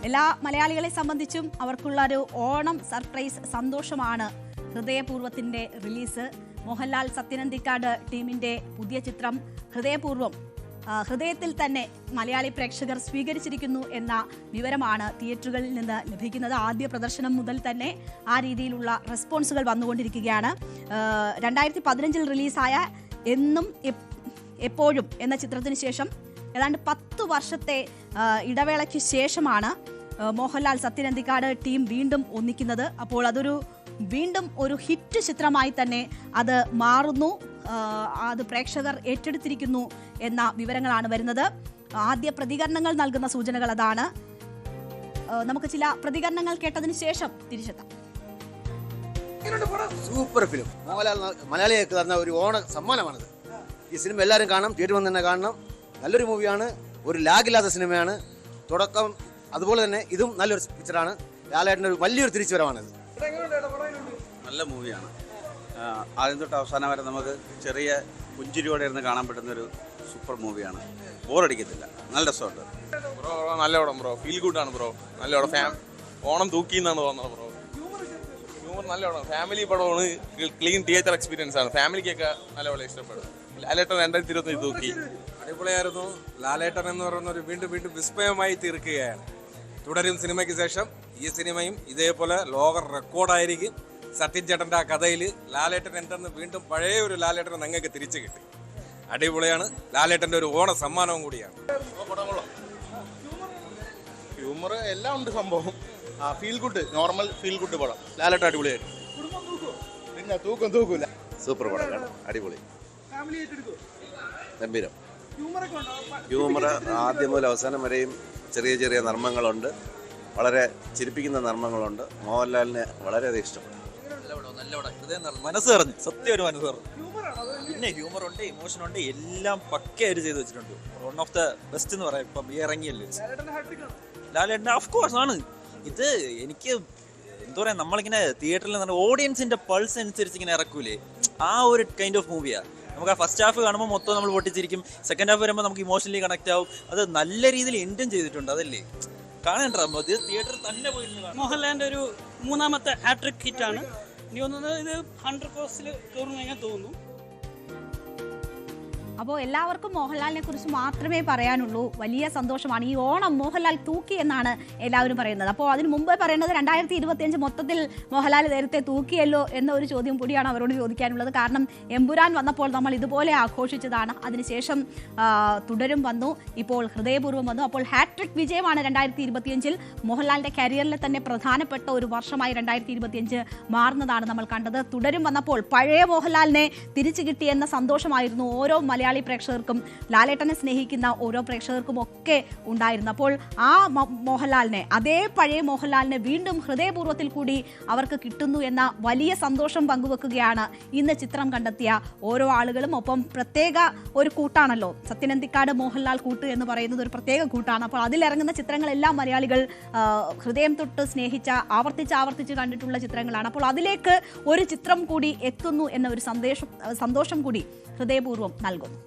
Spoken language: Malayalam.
എല്ലാ മലയാളികളെ സംബന്ധിച്ചും അവർക്കുള്ള ഒരു ഓണം സർപ്രൈസ് സന്തോഷമാണ് ഹൃദയപൂർവ്വത്തിന്റെ റിലീസ്. മോഹൻലാൽ സത്യനന്ദിക്കാട് ടീമിന്റെ പുതിയ ചിത്രം ഹൃദയപൂർവ്വം ഹൃദയത്തിൽ തന്നെ മലയാളി പ്രേക്ഷകർ സ്വീകരിച്ചിരിക്കുന്നു എന്ന വിവരമാണ് തിയേറ്ററുകളിൽ നിന്ന് ലഭിക്കുന്നത്. ആദ്യ പ്രദർശനം മുതൽ തന്നെ ആ രീതിയിലുള്ള റെസ്പോൺസുകൾ വന്നുകൊണ്ടിരിക്കുകയാണ്. 2015 റിലീസായ എന്നും എപ്പോഴും എന്ന ചിത്രത്തിന് ശേഷം ഏതാണ്ട് 10 വർഷത്തെ ഇടവേളയ്ക്ക് ശേഷമാണ് മോഹൻലാൽ സത്യനന്ദിക്കാട് ടീം വീണ്ടും ഒന്നിക്കുന്നത്. അപ്പോൾ അതൊരു വീണ്ടും ഒരു ഹിറ്റ് ചിത്രമായി തന്നെ അത് മാറുന്നു. അത് പ്രേക്ഷകർ ഏറ്റെടുത്തിരിക്കുന്നു എന്ന വിവരങ്ങളാണ് വരുന്നത്. ആദ്യ പ്രതികരണങ്ങൾ നൽകുന്ന സൂചനകൾ അതാണ്. നമുക്ക് ചില പ്രതികരണങ്ങൾ കേട്ടതിന് ശേഷം തിരിച്ചെത്താം. Super film. മോഹൻലാൽ മലയാളികൾക്ക് തന്ന ഒരു ഓണ സമ്മാനമാണിത്. ഈ സിനിമ എല്ലാവരും കാണണം, തിയേറ്ററിൽ വന്ന് തന്നെ കാണണം. നല്ലൊരു മൂവിയാണ്, ഒരു ലാഗില്ലാത്ത സിനിമയാണ്. തുടക്കം അതുപോലെ തന്നെ ഇതും നല്ലൊരു പിക്ചറാണ്. ലാലേട്ടൻ്റെ ഒരു വലിയൊരു തിരിച്ചുവരവാണിത്. നല്ല മൂവിയാണ്. ആദ്യം തൊട്ട് അവസാനം വരെ നമുക്ക് ചെറിയ പുഞ്ചിരിയോടെ ഇരുന്ന് കാണാൻ പറ്റുന്നൊരു സൂപ്പർ മൂവിയാണ്. ബോറടിക്കത്തില്ല, നല്ല രസമുണ്ട്. ബ്രോ നല്ല പടം ബ്രോ, ഫീൽ ഗുഡാണ് ബ്രോ. നല്ല പടം. ഓണം തൂക്കി എന്നാണ് തോന്നുന്നത് ബ്രോ. ഹ്യൂമർ നല്ല പടം, ഫാമിലി പടമാണ്. ക്ലീൻ തിയേറ്റർ എക്സ്പീരിയൻസ് ആണ്. ഫാമിലിക്കൊക്കെ നല്ലപോലെ ഇഷ്ടപ്പെടും. ലാലേട്ടൻ 2025 തൂക്കി അടിപൊളിയായിരുന്നു. ലാലേട്ടൻ എന്ന് പറയുന്ന ഒരു വീണ്ടും വിസ്മയമായി തീർക്കുകയാണ്. തുടരും സിനിമയ്ക്ക് ശേഷം ഈ സിനിമയും ഇതേപോലെ ലോക റെക്കോർഡായിരിക്കും. സത്യൻ ചേട്ടൻ്റെ ആ കഥയിൽ ലാലേട്ടൻ എന്തെന്ന് വീണ്ടും പഴയ ഒരു ലാലേട്ടൻ നിങ്ങൾക്ക് തിരിച്ചു കിട്ടി. അടിപൊളിയാണ്. ലാലേട്ടൻ്റെ ഒരു ഓണ സമ്മാനവും കൂടിയാണ്. ഹ്യൂമർ എല്ലാം ഉണ്ട് സംഭവം. Feel good, normal feel good പടം. ലാലേട്ടൻ അടിപൊളിയായിരുന്നു. പിന്നെ തൂക്കൂല. സൂപ്പർ പടം, അടിപൊളി, ഗംഭീരം. ഹ്യൂമർ ആദ്യം മുതൽ അവസാനം വരെയും ചെറിയ നർമ്മങ്ങളുണ്ട്. വളരെ ചിരിപ്പിക്കുന്ന നർമ്മങ്ങളുണ്ട്. മോഹൻലാലിനെ വളരെയധികം ഇഷ്ടപ്പെട്ടു. മനസ്സ് പറഞ്ഞു, സത്യം ഒരു മനസ്സ് പറഞ്ഞു. പിന്നെ ഹ്യൂമർ ഉണ്ട്, ഇമോഷൻ ഉണ്ട്, എല്ലാം പക്കയായിട്ട് ചെയ്ത് വെച്ചിട്ടുണ്ട്. വൺ ഓഫ് ദ ബെസ്റ്റ് എന്ന് പറയാം. ഇപ്പം ഈ ഇറങ്ങിയല്ലേ ലാലേട്ടൻ, ഓഫ് കോഴ്സ് ആണ്. ഇത് എനിക്ക് എന്താ പറയാ, നമ്മളിങ്ങനെ തിയേറ്ററിൽ ഓഡിയൻസിന്റെ പൾസ് അനുസരിച്ച് ഇങ്ങനെ ഇറക്കൂലേ, ആ ഒരു കൈൻഡ് ഓഫ് മൂവിയാണ്. നമുക്ക് ആ ഫസ്റ്റ് ഹാഫ് കാണുമ്പോൾ മൊത്തം നമ്മൾ പൊട്ടിച്ചിരിക്കും. സെക്കൻഡ് ഹാഫ് വരുമ്പോൾ നമുക്ക് ഇമോഷണലി കണക്ട് ആവും. അത് നല്ല രീതിയിൽ എൻഡും ചെയ്തിട്ടുണ്ട്. അതല്ലേ കാണേണ്ട, തിയേറ്ററിൽ തന്നെ പോയി. മോഹൻലാലിന്റെ ഒരു 3ാമത്തെ ഹാട്രിക് ഹിറ്റാണ്. ഇനി തോന്നുന്നത് ഇത് 100 ക്രോസിൽ കയറുന്നു കഴിഞ്ഞാൽ തോന്നുന്നു. അപ്പോൾ എല്ലാവർക്കും മോഹൻലാലിനെ കുറിച്ച് മാത്രമേ പറയാനുള്ളൂ. വലിയ സന്തോഷമാണ്. ഈ ഓണം മോഹൻലാൽ തൂക്കി എന്നാണ് എല്ലാവരും പറയുന്നത്. അപ്പോൾ അതിന് മുമ്പ് പറയുന്നത് 2025 മൊത്തത്തിൽ മോഹൻലാൽ നേരത്തെ തൂക്കിയല്ലോ എന്ന ഒരു ചോദ്യം കൂടിയാണ് അവരോട് ചോദിക്കാനുള്ളത്. കാരണം എമ്പുരാൻ വന്നപ്പോൾ നമ്മൾ ഇതുപോലെ ആഘോഷിച്ചതാണ്. അതിനുശേഷം തുടരും വന്നു, ഇപ്പോൾ ഹൃദയപൂർവ്വം വന്നു. അപ്പോൾ ഹാട്രിക് വിജയമാണ് 2025 മോഹൻലാലിന്റെ കരിയറിലെ തന്നെ പ്രധാനപ്പെട്ട ഒരു വർഷമായി 2025 മാറുന്നതാണ് നമ്മൾ കണ്ടത്. തുടരും വന്നപ്പോൾ പഴയ മോഹൻലാലിനെ തിരിച്ചു കിട്ടിയെന്ന സന്തോഷമായിരുന്നു ഓരോ മലയാളി പ്രേക്ഷകർക്കും, ലാലേട്ടനെ സ്നേഹിക്കുന്ന ഓരോ പ്രേക്ഷകർക്കും ഒക്കെ ഉണ്ടായിരുന്നു. അപ്പോൾ ആ മോഹൻലാലിനെ, അതേ പഴയ മോഹൻലാലിനെ വീണ്ടും ഹൃദയപൂർവ്വത്തിൽ കൂടി അവർക്ക് കിട്ടുന്നു എന്ന വലിയ സന്തോഷം പങ്കുവെക്കുകയാണ് ഇന്ന് ചിത്രം കണ്ടെത്തിയ ഓരോ ആളുകളും. ഒപ്പം പ്രത്യേക ഒരു കൂട്ടാണല്ലോ സത്യനന്ദിക്കാട് മോഹൻലാൽ കൂട്ട് എന്ന് പറയുന്നത്, ഒരു പ്രത്യേക കൂട്ടാണ്. അപ്പോൾ അതിലിറങ്ങുന്ന ചിത്രങ്ങളെല്ലാം മലയാളികൾ ഹൃദയം തൊട്ട് സ്നേഹിച്ച, ആവർത്തിച്ച് കണ്ടിട്ടുള്ള ചിത്രങ്ങളാണ്. അപ്പോൾ അതിലേക്ക് ഒരു ചിത്രം കൂടി എത്തുന്നു എന്ന ഒരു സന്തോഷം കൂടി ഹൃദയപൂർവ്വം നൽകുന്നു.